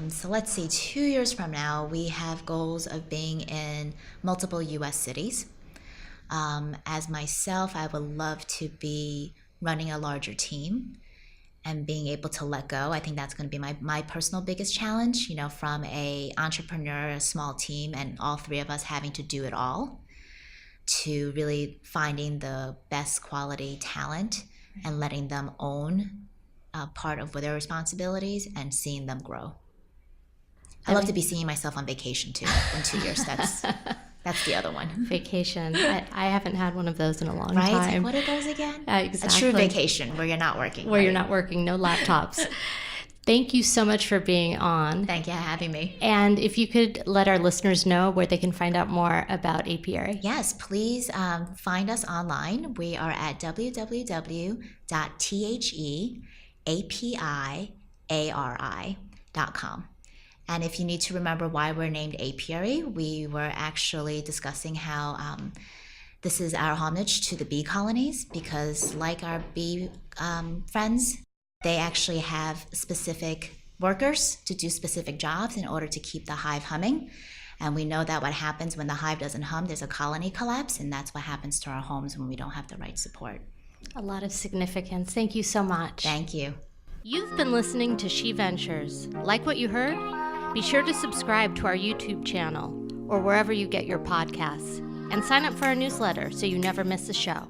So let's see, 2 years from now, we have goals of being in multiple U.S. cities. As myself, I would love to be running a larger team and being able to let go. I think that's going to be my personal biggest challenge, from a entrepreneur, a small team, and all three of us having to do it all, to really finding the best quality talent and letting them own part of their responsibilities and seeing them grow. I love to be seeing myself on vacation too in 2 years. That's the other one. Vacation. I haven't had one of those in a long Right? time. What are those again? Exactly. A true vacation where you're not working. Where you're not working, no laptops. Thank you so much for being on. Thank you for having me. And if you could let our listeners know where they can find out more about Apiari. Yes, please find us online. We are at www.theapiari.com. And if you need to remember why we're named Apiary, we were actually discussing how this is our homage to the bee colonies, because like our bee friends, they actually have specific workers to do specific jobs in order to keep the hive humming. And we know that what happens when the hive doesn't hum, there's a colony collapse, and that's what happens to our homes when we don't have the right support. A lot of significance. Thank you so much. Thank you. You've been listening to SheVentures. Like what you heard? Be sure to subscribe to our YouTube channel or wherever you get your podcasts, and sign up for our newsletter so you never miss a show.